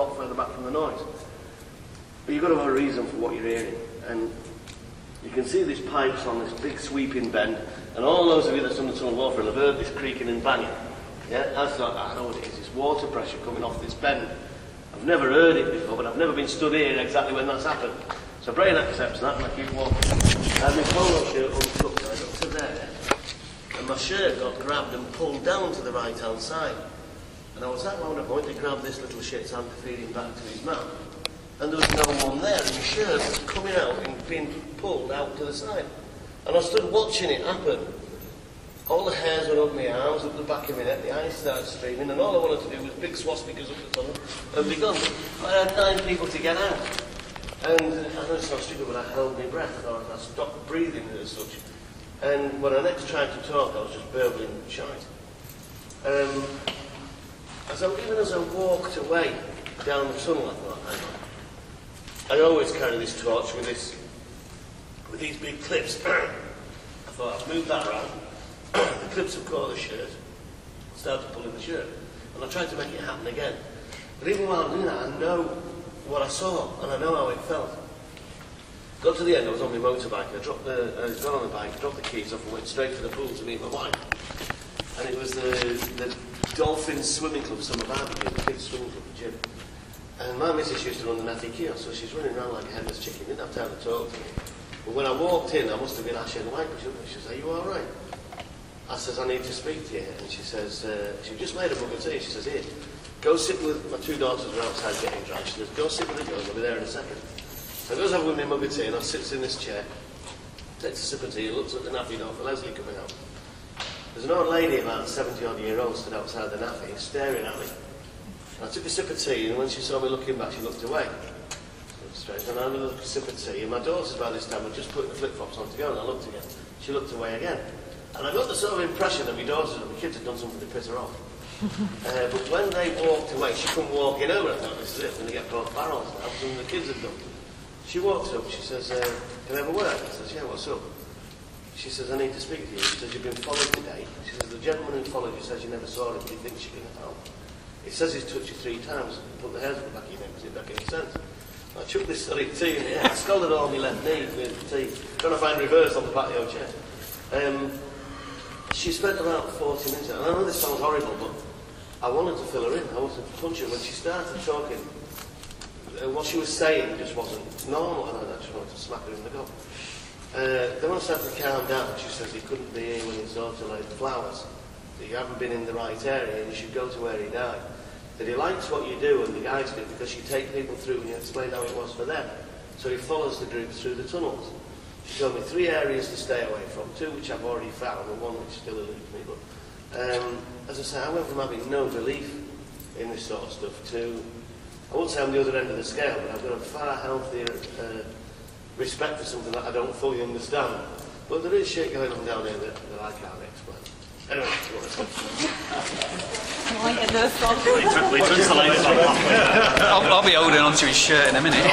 lot further back from the noise. But you've got to have a reason for what you're hearing. And you can see these pipes on this big sweeping bend, and all those of you that's done the tunnel warfare have heard this creaking and banging. Yeah, I thought, I know what it is, it's water pressure coming off this bend. I've never heard it before, but I've never been stood here exactly when that's happened. So brain accepts that, and I keep walking. I had my polo shirt untucked, I got to there, and my shirt got grabbed and pulled down to the right-hand side. And I was that loud a point to grab this little shit's hand to feed him back to his mouth. And there was no one there, and the shirt was coming out and being pulled out to the side. And I stood watching it happen. All the hairs were up my arms, up the back of my neck, the eyes started streaming, and all I wanted to do was big swastikas up the tunnel and be gone. I had 9 people to get out. And I know it sounds stupid, but I held my breath, or I stopped breathing as such. And when I next tried to talk, I was just burbling shite. Even as I walked away down the tunnel, I thought, hang on. I always carry this torch with these big clips. I thought, I've moved that around. The clips have caught the shirt. I started pulling the shirt. And I tried to make it happen again. But even while I'm doing that, I know what I saw, and I know how it felt. Got to the end, I was on my motorbike, I got on the bike, dropped the keys off and went straight to the pool to meet my wife. And it was the Dolphin Swimming Club summer barbecue, the kids swimming club, the gym. And my missus used to run the natty kiosk, so she's running around like a headless chicken, didn't have time to talk to me. But when I walked in, I must have been ashy and white, but she says, are you alright? I says, I need to speak to you. And she says, she just made a mug of tea. She says, here, go sit with, my 2 daughters are outside getting dry. She says, go sit with the girls, I'll be there in a second. So I goes over with my mug of tea, and I sits in this chair, takes a sip of tea, looks at the nappy door for Leslie coming out. There's an old lady, about 70-odd-year-old, stood outside the nappy, staring at me. And I took a sip of tea, and when she saw me looking back, she looked away. Strange. And I had a sip of tea, and my daughters by this time were just putting the flip-flops on to go, and I looked again. She looked away again. And I got the sort of impression that my daughters and my kids had done something to piss her off. But when they walked away, she couldn't walk in over. I thought, this is it, when they get both barrels now, something the kids had done. She walks up, she says, can I have a word? I says, yeah, what's up? She says, I need to speak to you. She says, you've been followed today. She says, the gentleman who followed you says you never saw him, but he thinks you can help. He says he's touched you 3 times, put the hairs on the back of your neck, because it doesn't make any sense. I chucked this silly tea in the air, I scalded all my left knee with tea, trying to find reverse on the patio chair. She spent about 40 minutes, and I know this sounds horrible, but I wanted to fill her in, I wanted to punch her. When she started talking, what she was saying just wasn't normal, and I just wanted to smack her in the gut. Then when I started to calm down, she says he couldn't be here when he saw to lay the flowers, that you haven't been in the right area and you should go to where he died. That he likes what you do and the guys do because you take people through and you explain how it was for them. So he follows the groups through the tunnels. She told me 3 areas to stay away from, 2 which I've already found and 1 which still eludes me. But as I say, I went from having no belief in this sort of stuff to, I won't say I'm the other end of the scale, but I've got a far healthier respect for something that I don't fully understand. But there is shit going on down here that I can't explain. Anyway, I'll be holding onto his shirt in a minute.